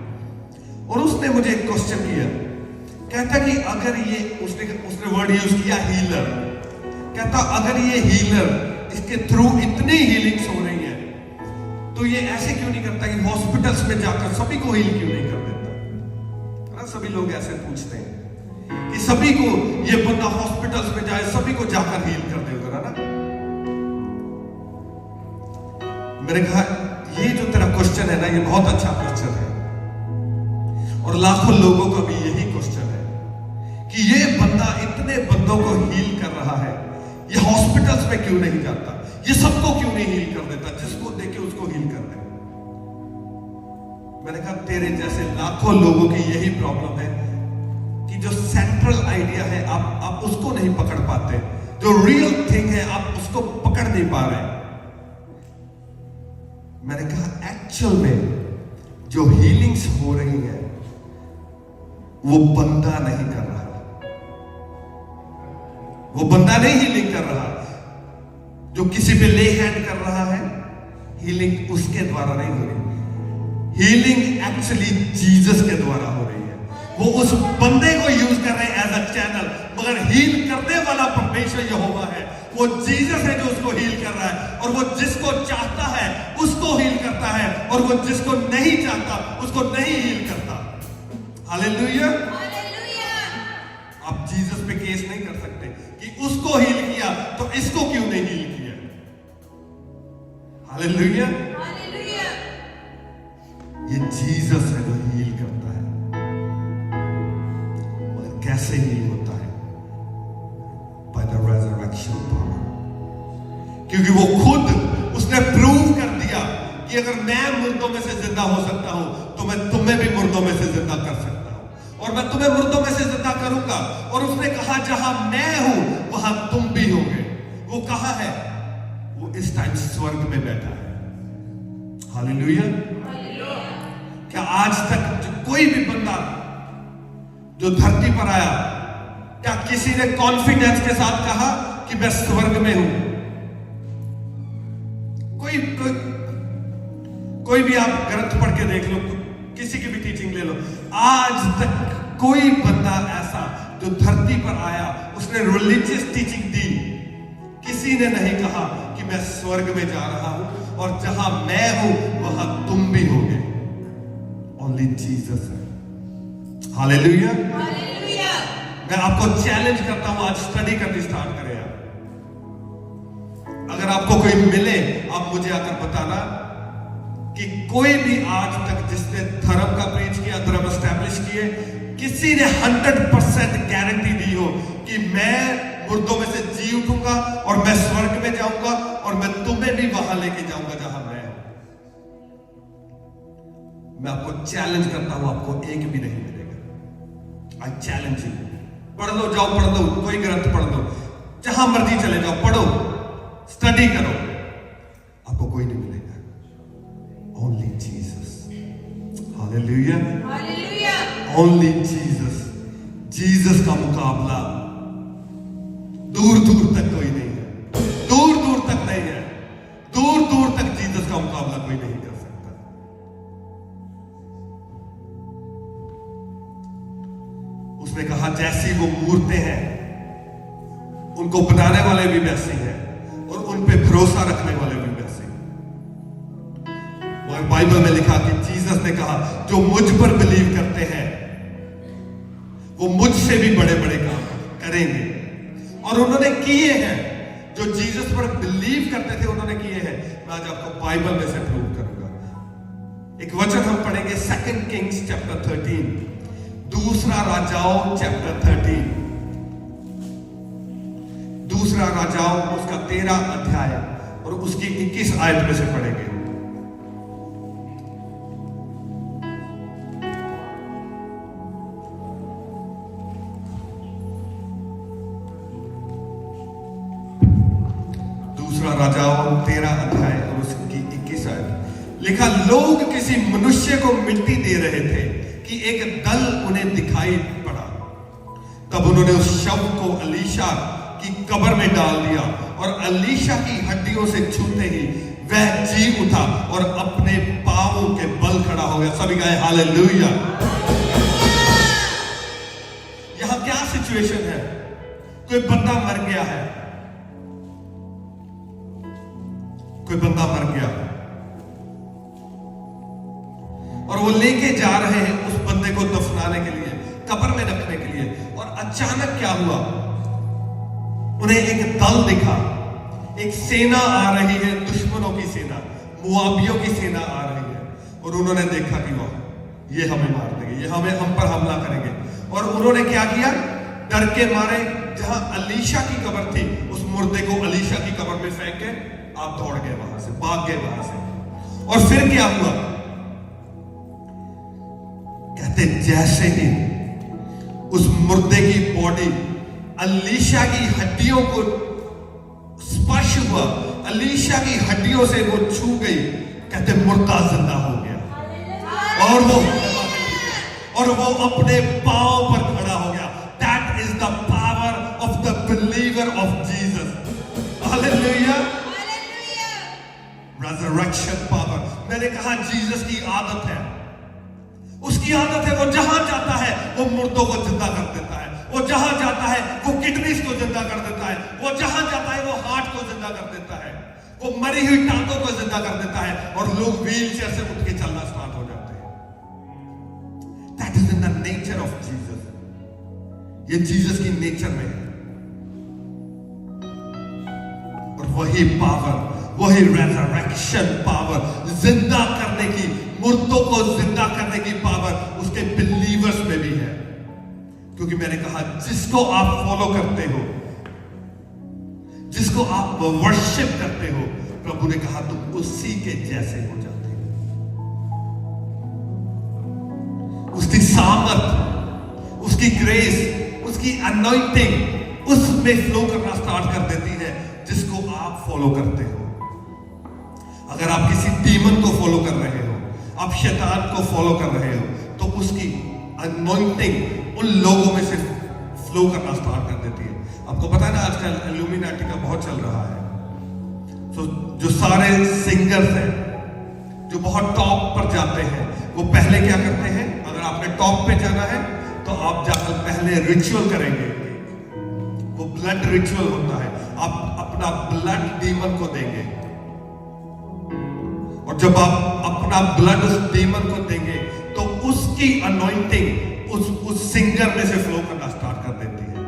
और उसने मुझे एक क्वेश्चन किया, कहता कि अगर ये उसने वर्ड यूज किया हीलर, कहता अगर ये हीलर इसके थ्रू इतनी हीलिंग्स हो रही है तो ये ऐसे क्यों नहीं करता कि हॉस्पिटल्स में जाकर सभी को हील क्यों नहीं कर देता? ना सभी लोग ऐसे पूछते हैं कि सभी को ये बंदा हॉस्पिटल्स में जाए, सभी को जाकर हील कर दे उधर, है ना? मैंने कहा ये जो तेरा क्वेश्चन है ना, ये बहुत अच्छा क्वेश्चन है और लाखों लोगों का भी यही क्वेश्चन है कि ये बंदा इतने बंदों को हील कर रहा है, ये हॉस्पिटल्स में क्यों नहीं जाता, ये सबको क्यों नहीं हील कर देता, जिसको देखे उसको हील कर दे। मैंने कहा तेरे जैसे लाखों लोगों की यही प्रॉब्लम है कि जो सेंट्रल आइडिया है आप उसको नहीं पकड़ पाते, जो रियल थिंग है आप उसको पकड़ नहीं पा रहे। मैंने कहा एक्चुअल में जो हीलिंग्स हो रही है वो बंदा नहीं कर रहा, वो बंदा नहीं हीलिंग कर रहा, जो किसी पे ले हैंड कर रहा है हीलिंग उसके द्वारा नहीं हो रही, हीलिंग एक्चुअली जीसस के द्वारा हो रही है। वो उस बंदे को यूज कर रहे हैं एज अ चैनल, मगर हील करने वाला परमेश्वर यहोवा है, वो जीसस है जो उसको हील कर रहा है। और वो जिसको चाहता है उसको हील करता है और वो जिसको नहीं चाहता उसको नहीं हील करता। हालेलुया, आप जीसस पे केस नहीं कर सकते कि उसको हील किया तो इसको क्यों नहीं हील किया। हालेलुया, ये जीसस है जो हील करता है, मगर कैसे हील होता है? बाय द रेजरेक्शन पावर, क्योंकि वो खुद उसने प्रूव कर दिया कि अगर मैं मुर्दों में से जिंदा हो सकता हूं तो मैं तुम्हें भी मुर्दों में से जिंदा कर सकता हूं और मैं तुम्हें मुर्दों में से जिंदा करूंगा। और उसने कहा जहां मैं हूं वहां तुम भी होगे। वो कहां है? वो इस टाइम स्वर्ग में बैठा है। हालेलुया। क्या आज तक कोई भी बंदा जो धरती पर आया, क्या किसी ने कॉन्फिडेंस के साथ कहा कि मैं स्वर्ग में हूं? कोई भी आप ग्रंथ पढ़ के देख लो, किसी की भी टीचिंग ले लो, आज तक कोई बंदा ऐसा जो धरती पर आया उसने रिलीजियस टीचिंग दी, किसी ने नहीं कहा कि मैं स्वर्ग में जा रहा हूं और जहां मैं हूं वहां तुम भी होगे। ओनली जीसस है। हालेलुया। हालेलुया। मैं आपको चैलेंज करता हूं, आज स्टडी करनी स्टार्ट करें आप। अगर आपको कोई मिले, आप मुझे आकर बताना कि कोई भी आज तक जिसने धर्म का प्रीच किया, धर्म एस्टैब्लिश किए, किसी ने 100% गारंटी दी हो कि मैं मुर्दों में से जी उठूंगा और मैं स्वर्ग में जाऊंगा और मैं तुम्हें भी वहां लेके जाऊंगा जहां मैं आपको चैलेंज करता हूं, आपको एक भी नहीं मिलेगा। I challenge you. पढ़ लो, जाओ पढ़ लो, कोई ग्रंथ पढ़ लो, जहां मर्जी चले जाओ, पढ़ो, स्टडी करो, आपको कोई नहीं मिलेगा। Only Jesus. Hallelujah. Hallelujah. Only Jesus. Jesus का मुकाबला दूर दूर तक कोई नहीं है, दूर दूर तक नहीं है, दूर दूर तक जीसस का मुकाबला कोई नहीं कर सकता। उसने कहा जैसी वो मूर्तें हैं, उनको बनाने वाले भी वैसे हैं और उन पे भरोसा रखने वाले भी वैसे हैं। और बाइबल में लिखा कि जीसस ने कहा जो मुझ पर बिलीव करते हैं वो मुझसे भी बड़े बड़े काम करेंगे, और उन्होंने किए हैं। जो जीसस पर बिलीव करते थे उन्होंने किए हैं। मैं आज आपको बाइबल में से प्रूव करूंगा। एक वचन हम पढ़ेंगे 2 किंग्स चैप्टर 13, दूसरा राजाओं चैप्टर 13, दूसरा राजाओं उसका 13 अध्याय और उसकी 21 आयत में से पढ़ेंगे। दूसरा राजाओं 13 अध्याय और उसकी 21 आयत लिखा, लोग किसी मनुष्य को मिट्टी दे रहे थे कि एक दल उन्हें दिखाई पड़ा। तब उन्होंने उस शव को अलीशा की कब्र में डाल दिया और अलीशा की हड्डियों से छूते ही वह जी उठा और अपने पांवों के बल खड़ा हो गया। सभी गाए हालेलुया। यहां क्या सिचुएशन है? कोई बंदा मर गया है, कोई बंदा मर गया और वो लेके जा रहे हैं उस बंदे को दफनाने के लिए, कब्र में रखने के लिए। और अचानक क्या हुआ, उन्हें एक दल दिखा, एक सेना आ रही है, दुश्मनों की सेना, मुआबियों की सेना आ रही है। और उन्होंने देखा कि वाह, ये हमें मार देंगे, ये हम पर हमला करेंगे। और उन्होंने क्या किया, डर के मारे जहां अलीशा की कब्र थी, उस मुर्दे को अलीशा की कब्र में फेंक के आप दौड़ गए वहां से, भाग गए वहां से। और फिर क्या हुआ, कहते जैसे ही उस मुर्दे की बॉडी अलीशा की हड्डियों को स्पर्श हुआ, अलीशा की हड्डियों से वो छू गई, कहते मुर्दा जिंदा हो गया और वो अपने पांव पर खड़ा हो गया। That is the power of the believer of Jesus. Hallelujah. Resurrection power. मैंने कहा जीसस की आदत है, उसकी आदत है, वो जहां जाता है वो मुर्दों को जिंदा कर देता है, वो जहां जाता है वो किडनीज को जिंदा कर देता है, वो जहां जाता है वो हार्ट को जिंदा कर देता है, वो मरी हुई टांगों को जिंदा कर देता है और लोग व्हील चेयर से उठ के चलना स्टार्ट हो जाते हैं। That is in the nature of Jesus. ये जीसस की नेचर में है। और वही पावर, वही रेजरेक्शन पावर, जिंदा करने की, मुर्दों को जिंदा करने की पावर उसके बिलीवर्स में भी है। क्योंकि मैंने कहा जिसको आप फॉलो करते हो, जिसको आप वर्शिप करते हो, प्रभु ने कहा तुम उसी के जैसे हो जाते हो। उसकी सामर्थ, उसकी ग्रेस, उसकी अनॉइंटिंग उसमें फ्लो करना स्टार्ट कर देती है जिसको आप फॉलो करते हो। अगर आप किसी डीमन को फॉलो कर रहे हो, आप शैतान को फॉलो कर रहे हो, तो उसकी अनॉइंटिंग उन लोगों में से फ्लो करना स्टार्ट कर देती है। आपको पता है ना आजकल इल्यूमिनाटी का बहुत चल रहा है। तो जो सारे सिंगर्स हैं जो बहुत टॉप पर जाते हैं, वो पहले क्या करते हैं, अगर आपने टॉप पे जाना है तो आप जाकर पहले रिचुअल करेंगे। वो ब्लड रिचुअल होता है, आप अपना ब्लड डीमन को देंगे और जब आप अपना ब्लड उस डीमन को देंगे तो उसकी अनॉइंटिंग उस सिंगर में से फ्लो करना स्टार्ट कर देती है।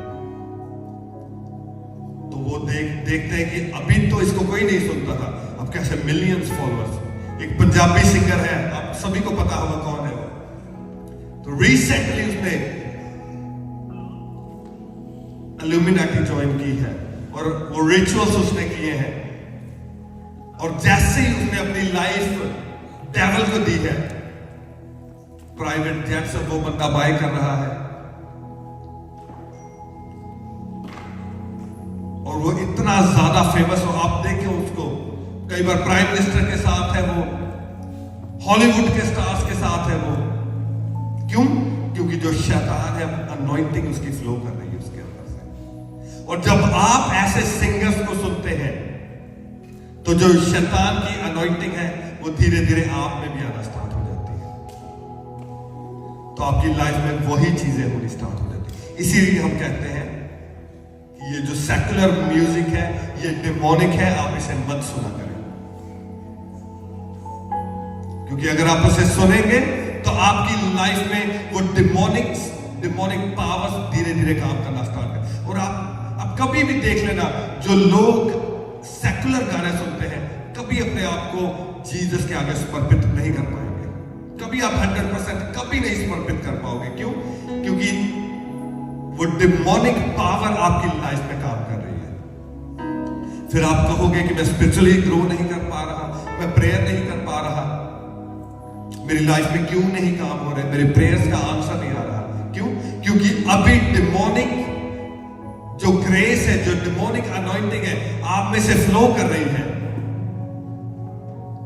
तो वो देखते हैं कि अभी तो इसको कोई नहीं सुनता था, अब कैसे मिलियंस फॉलोअर्स। एक पंजाबी सिंगर है, आप सभी को पता होगा कौन है वो। तो रिसेंटली उसने इल्यूमिनाटी ज्वाइन की है और वो रिचुअल्स उसने किए हैं, और जैसे ही उसने अपनी लाइफ डेविल को दी है, प्राइवेट जेट से वो बंदा बाय कर रहा है, और वो इतना ज्यादा फेमस हो, आप देखें उसको, कई बार प्राइम मिनिस्टर के साथ है वो, हॉलीवुड के स्टार्स के साथ है वो। क्यों? क्योंकि जो शैतान है, अनॉइंटिंग उसकी फ्लो कर रही है उसके अंदर से। और जब आप ऐसे सिंगर्स को सुनते हैं तो जो शैतान की अनॉइंटिंग है वो धीरे धीरे आप में भी आना स्टार्ट हो जाती है, तो आपकी लाइफ में वही चीजें होनी स्टार्ट हो जाती है। इसीलिए हम कहते हैं कि ये जो सेकुलर म्यूजिक है ये डिमोनिक है, आप इसे मत सुना करें। क्योंकि अगर आप उसे सुनेंगे तो आपकी लाइफ में वो डिमोनिक पावर्स धीरे धीरे काम करना स्टार्ट कर। और आप कभी भी देख लेना, जो लोग सेकुलर गाने सुनते हैं कभी अपने आप को जीसस के आगे समर्पित नहीं कर पाएंगे, कभी आप 100% कभी नहीं समर्पित कर पाओगे। क्यों? क्योंकि वो डिमोनिक पावर आपकी लाइफ में काम कर रही है। फिर आप कहोगे कि मैं स्पिरिचुअली ग्रो नहीं कर पा रहा, मैं प्रेयर नहीं कर पा रहा, मेरी लाइफ में क्यों नहीं काम हो रहे, मेरे प्रेयर्स का आंसर नहीं आ रहा। क्यों? क्योंकि अभी डिमोनिक जो ग्रेस है, जो डिमोनिक अनॉइंटिंग है आप में से फ्लो कर रही है।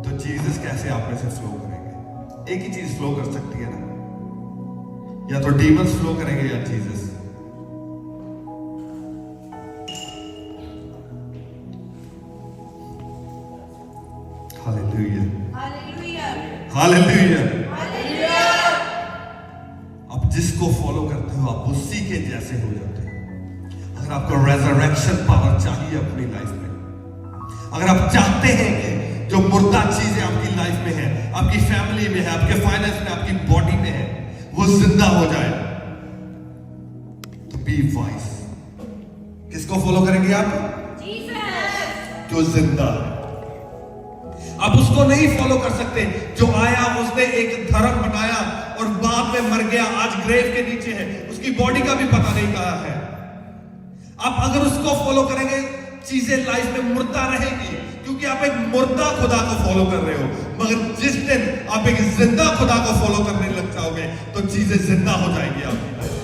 तो जीसस कैसे आप में से फ्लो करेंगे? एक ही चीज फ्लो कर सकती है ना, या तो डीमंस फ्लो करेंगे या Jesus. Hallelujah, hallelujah, hallelujah. Hallelujah. आप जिसको फॉलो करते हो आप उसी के जैसे हो जाते हो। अगर आपको रेजरेक्शन पावर चाहिए अपनी लाइफ में, अगर आप चाहते हैं कि जो मुर्दा चीजें आपकी लाइफ में है, आपकी फैमिली में है, आपके फाइनेंस में, आपकी बॉडी में है, वो जिंदा हो जाए, तो बी वाइज। किसको फॉलो करेंगे आप? जीसस। जो जिंदा है। आप उसको नहीं फॉलो कर सकते जो आया, उसने एक धर्म बनाया और बाद में मर गया, आज ग्रेव के नीचे है, उसकी बॉडी का भी पता नहीं कहां है। आप अगर उसको फॉलो करेंगे चीजें लाइफ में मुर्दा रहेगी, क्योंकि आप एक मुर्दा खुदा को फॉलो कर रहे हो। मगर जिस दिन आप एक जिंदा खुदा को फॉलो करने लग जाओगे तो चीजें जिंदा हो जाएंगी आपकी लाइफ।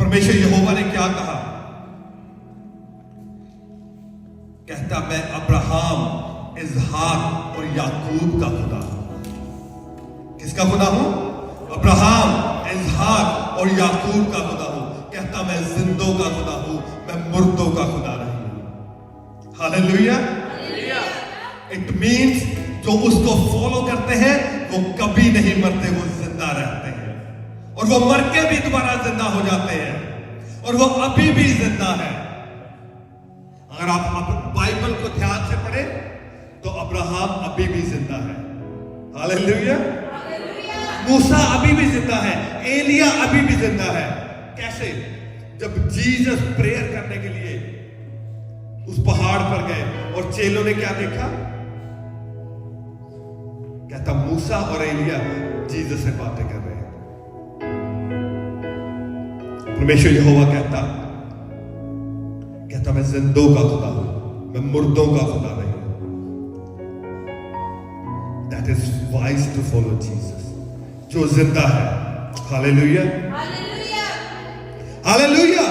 परमेश्वर यहोवा ने क्या कहा? कहता मैं अब्राहम, इजहाक और याकूब का खुदा हूं। किसका खुदा हूं? अब्राहम, इजहाक और याकूब का खुदा हूं। कहता मैं जिंदों का खुदा हूं, मैं मुर्दों का खुदा नहीं हूं। हालेलुया। इट मींस जो उसको फॉलो करते हैं वो कभी नहीं मरते, वो जिंदा रहते हैं, और वो मर के भी दोबारा जिंदा हो जाते हैं, और वो अभी भी जिंदा है। अगर आप बाइबल को ध्यान से पढ़े तो अब्राहम अभी भी जिंदा है। हालेलुया। मूसा अभी भी जिंदा है, एलिया अभी भी जिंदा है। कैसे? जब जीसस प्रेयर करने के लिए उस पहाड़ पर गए और चेलों ने क्या देखा? कहता मूसा और एलिया जीसस से बातें कर रहे हैं। परमेश्वर यहोवा कहता मैं जिंदों का खुदा हूं, मैं मुर्दों का खुदा नहीं हूं। That is wise to follow Jesus, जो जिंदा है। Hallelujah, hallelujah, hallelujah.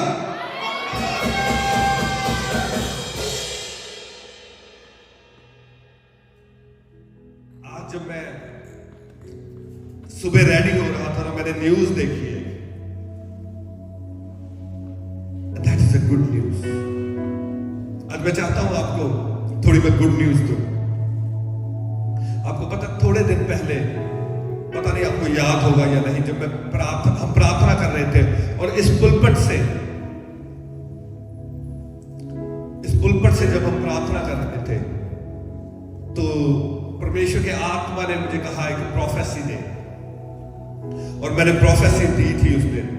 आज जब मैं सुबह रेडी हो रहा था ना, मैंने न्यूज देखी है। That is a good news। आज मैं चाहता हूं आपको थोड़ी मैं गुड न्यूज दूं। आपको पता, थोड़े दिन पहले, पता नहीं आपको याद होगा या नहीं, जब हम प्रार्थना कर रहे थे और इस पुलपट से जब हम प्रार्थना कर रहे थे तो परमेश्वर के आत्मा ने मुझे कहा एक प्रोफेसी दे, मैंने प्रोफेसी दी थी उस दिन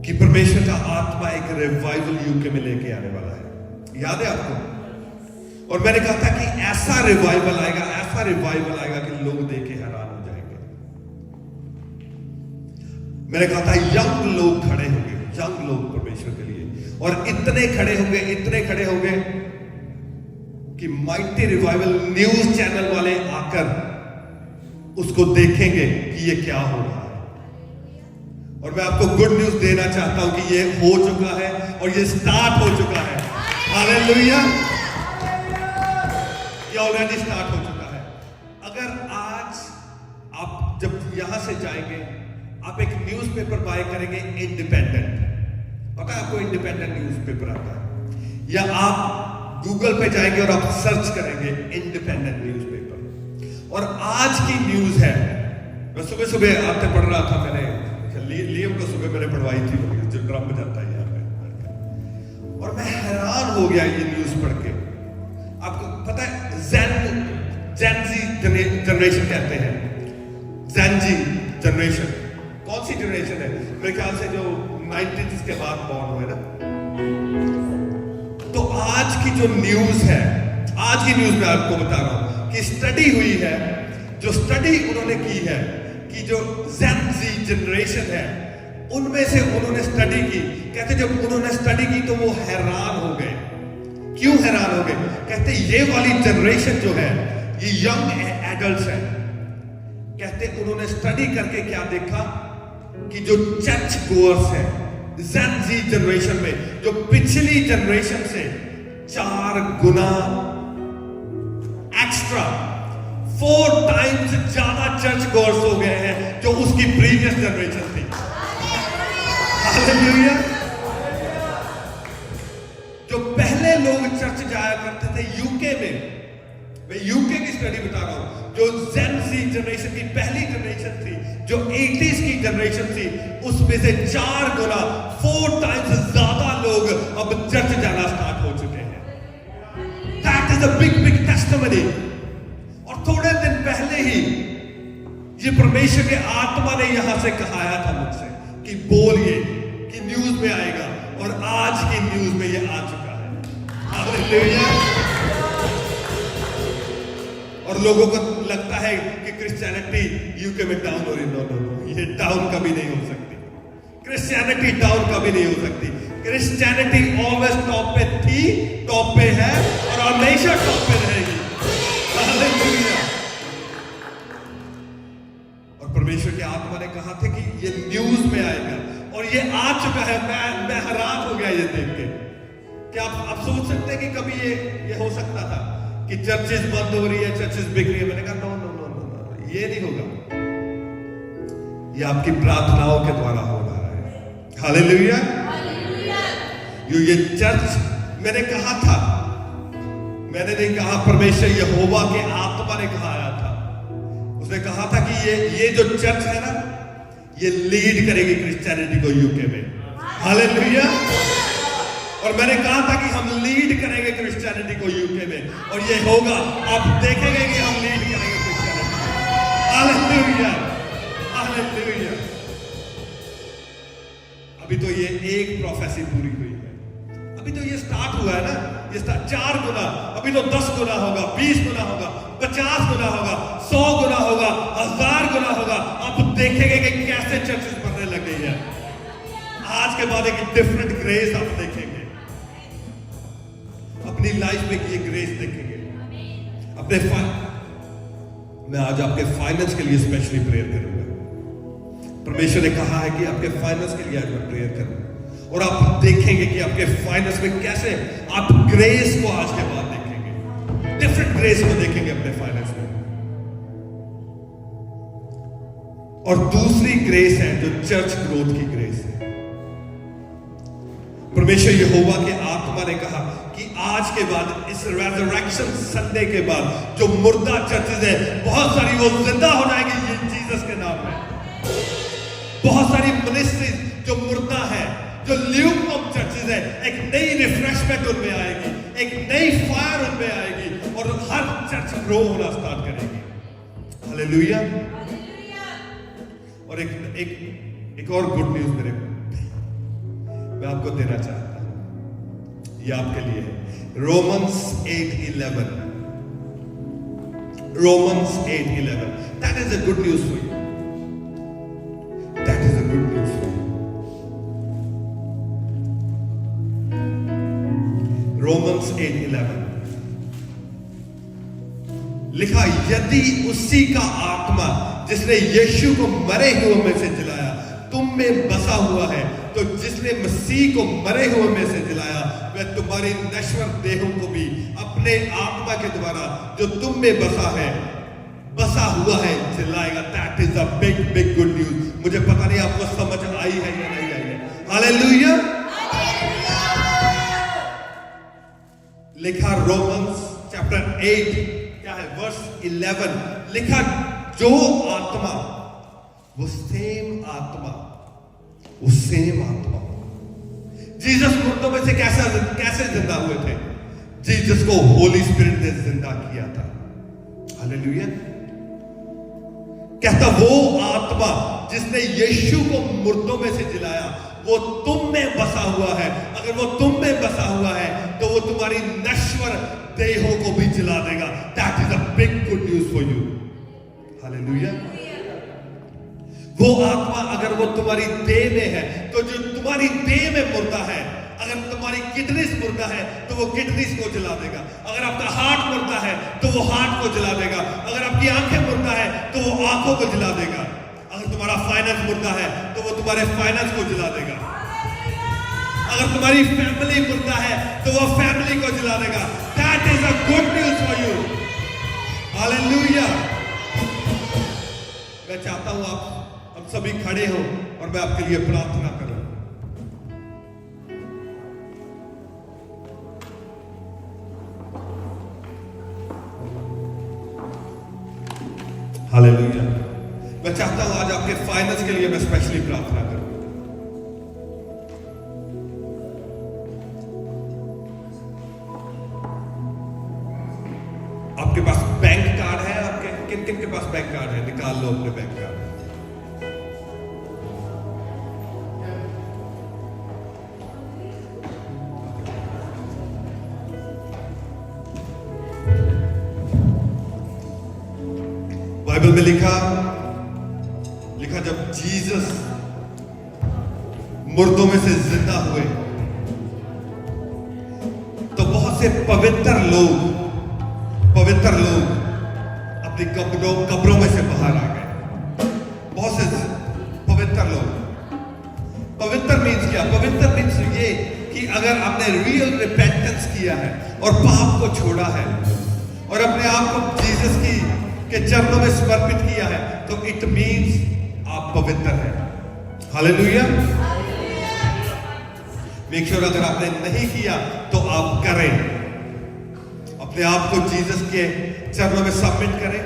कि परमेश्वर का आत्मा एक रिवाइवल यूके में लेके आने वाला है। याद है आपको? और मैंने कहा था कि ऐसा रिवाइवल आएगा कि लोग देख के हैरान हो जाएंगे। मैंने कहा था यंग लोग खड़े होंगे, यंग लोग परमेश्वर के लिए, और इतने खड़े होंगे कि माइटी रिवाइवल न्यूज चैनल वाले आकर उसको देखेंगे कि ये क्या हो रहा है। और मैं आपको गुड न्यूज देना चाहता हूं कि ये हो चुका है और ये स्टार्ट हो चुका है। हालेलुया, ये ऑलरेडी स्टार्ट हो चुका है। अगर आज आप जब यहां से जाएंगे, आप एक न्यूज़पेपर बाय करेंगे इंडिपेंडेंट, पता है आपको इंडिपेंडेंट न्यूज़पेपर आता है, या आप गूगल पे जाएंगे और आप सर्च करेंगे इंडिपेंडेंट न्यूज़पेपर, और आज की न्यूज है। मैं सुबह आते पढ़ रहा था, मैंने लियम को सुबह मैंने पढ़वाई थी, जो ड्रम बजाता है यहाँ पे, और मैं हैरान हो गया ये न्यूज पढ़ के। आपको पता है जेनजी जनरेशन कहते हैं, जेनजी जनरेशन कौन सी जनरेशन है? मेरे ख्याल से जो 90s के बाद बॉर्न हुए ना। तो आज की जो न्यूज है, आज की न्यूज में आपको बता रहा हूं कि स्टडी हुई है, जो स्टडी उन्होंने की है कि जो जेनजी जनरेशन है उनमें से उन्होंने स्टडी की। कहते जब उन्होंने स्टडी की तो वो हैरान हो गए। क्यों हैरान हो गए? कहते ये वाली जनरेशन जो है ये यंग एडल्ट्स है। कहते उन्होंने स्टडी करके क्या देखा कि जो चर्च गोअर्स है जेनजी जनरेशन में, जो पिछली जनरेशन से 4 गुना एक्स्ट्रा, 4 टाइम्स ज्यादा चर्च गोअर्स हो गए हैं जो उसकी प्रीवियस जनरेशन थी। हालेलुया। जो पहले लोग चर्च जाया करते थे यूके में, मैं यूके की स्टडी बता रहा हूं, जो जेनजी जनरेशन की पहली जनरेशन थी, जो 80s की जनरेशन थी, उसमें से 4 गुना 4 टाइम्स ज्यादा लोग अब चर्च जाना स्टार्ट हो चुके हैं। That is a big testimony. और थोड़े दिन पहले ही ये परमेश्वर के आत्मा ने यहां से कहाया था मुझसे कि बोलिए कि न्यूज में आएगा, और आज की न्यूज में ये आ चुका है। हालेलुया। और लोगों को लगता है कि क्रिश्चियनिटी यूके में डाउन हो रही। नो, ये डाउन कभी नहीं हो सकती। क्रिश्चियनिटी डाउन कभी नहीं हो सकती। क्रिश्चियनिटी ऑलवेज टॉप पे थी, टॉप पे है, और हमेशा टॉप पे रहेगी। हालेलुया। और परमेश्वर के आत्मा ने कहा था कि ये न्यूज में आएगा, और ये आ चुका है। मैं हैरान हो गया ये देख के। क्या आप सोच सकते हैं कि कभी ये हो सकता था कि चर्चेस बंद हो रही है, चर्चेस बिक रही है? मैंने कहा नो, ये नहीं होगा। ये आपकी प्रार्थनाओं के द्वारा हो रहा है। हालेलुया। ये चर्च, मैंने कहा था, मैंने नहीं कहा, परमेश्वर यहोवा के आत्मा ने कहा था। उसने कहा था कि ये जो चर्च है ना, ये लीड करेगी क्रिश्चियनिटी को यूके में। हालेलुया। और मैंने कहा था कि हम लीड करेंगे क्रिश्चियनिटी को यूके में, और ये होगा। आप देखेंगे कि हम लीड करेंगे क्रिश्चियनिटी। Hallelujah, hallelujah. अभी तो ये एक प्रोफेसी पूरी हुई है, अभी तो ये स्टार्ट हुआ है ना। ये 4 गुना, अभी तो 10 गुना होगा, 20 गुना होगा, 50 गुना होगा, 100 गुना होगा, 1000 गुना होगा। आप देखेंगे कि कैसे चर्चेस बनने लग गई है। आज के बाद एक डिफरेंट ग्रेस आप देखेंगे अपनी लाइफ में, ये ग्रेस देखेंगे अपने। मैं आज आपके फाइनेंस के लिए स्पेशली प्रेयर करूंगा। परमेश्वर ने कहा है कि आपके फाइनेंस के लिए आज मैं प्रेयर करूंगा, और आप देखेंगे कि आपके फाइनेंस में कैसे आप ग्रेस को आज के बाद देखेंगे, डिफरेंट ग्रेस को देखेंगे अपने फाइनेंस में। और दूसरी ग्रेस है जो चर्च ग्रोथ की ग्रेस है। परमेश्वर यहोवा के आत्मा ने कहा कि आज के बाद, इस रेजरेक्शन संडे के बाद, जो मुर्दा चर्चेज है बहुत सारी, वो जिंदा हो जाएगी जीसस के नाम में। बहुत सारी मिनिस्ट्रीज जो मुर्दा है, जो ल्यूकवार्म चर्चेज है, एक नई रिफ्रेशमेंट उनमें आएगी, एक नई फायर उनमें आएगी, और हर चर्च ग्रो होना स्टार्ट करेगी। हालेलुया। और एक और गुड न्यूज मैं आपको देना चाहता हूं, ये आपके लिए है। Romans 8:11, Romans 8:11, that is a good news for you, that is a good news for you. Romans 8:11 लिखा, यदि उसी का आत्मा जिसने यीशु को मरे हुए में से जिलाया तुम में बसा हुआ है, तो जिसने मसीह को मरे हुए में से जिलाया वह तुम्हारी नश्वर देहों को भी अपने आत्मा के द्वारा जो तुम में बसा हुआ है जिलाएगा। That is a big big good news. मुझे पता नहीं आपको समझ आई है या नहीं आई है। हालेलुया। लिखा रोमन्स चैप्टर 8 क्या है, वर्स 11 लिखा, जो आत्मा वो सेम आत्मा जीसस मुर्दों में से कैसे जिंदा हुए थे? जीसस को होली स्पिरिट ने जिंदा किया था। हालेलुया। कहता वो आत्मा जिसने यीशु को मुर्दों में से जिलाया वो तुम में बसा हुआ है। अगर वो तुम में बसा हुआ है तो वो तुम्हारी नश्वर देहों को भी जिला देगा। That is a big good news for you. Hallelujah. वो आत्मा अगर वो तुम्हारी देह में है तो जो तुम्हारी देह में मुर्दा है, अगर तुम्हारी किडनीज मुर्दा है तो वो किडनीज को जला देगा। अगर आपका हार्ट मुर्दा है तो वो हार्ट को जला देगा। अगर आपकी आंखें मुर्दा है तो वो आंखों को जला देगा। अगर तुम्हारा फाइनेंस मुर्दा है तो वो तुम्हारे फाइनेंस को जला देगा। अगर तुम्हारी फैमिली मुर्दा है तो वो फैमिली को जला देगा। That is a good news for you. Hallelujah. मैं चाहता हूं आप सभी खड़े हो और मैं आपके लिए प्रार्थना करूं। हालेलुया। मैं चाहता हूं आज आपके फाइनेंस के लिए मैं स्पेशली प्रार्थना करूं। आपके पास बैंक कार्ड है? आपके किन किन के पास बैंक कार्ड है? निकाल लो अपने बैंक कार्ड। बाइबल में लिखा जब जीसस मुर्दों में से जिंदा हुए तो बहुत से पवित्र लोग अपनी कब्रों में से बाहर आ गए। बहुत से पवित्र लोग। पवित्र मीन्स क्या? पवित्र मीन्स ये कि अगर आपने रियल रिपेंटेंस किया है और पाप को छोड़ा है और अपने आप को जीसस के चरणों में समर्पित किया है तो इट मीन्स आप पवित्र हैं। हालेलुया। मेक श्योर अगर आपने नहीं किया तो आप करें। अपने आप को जीसस के चरणों में सबमिट करें।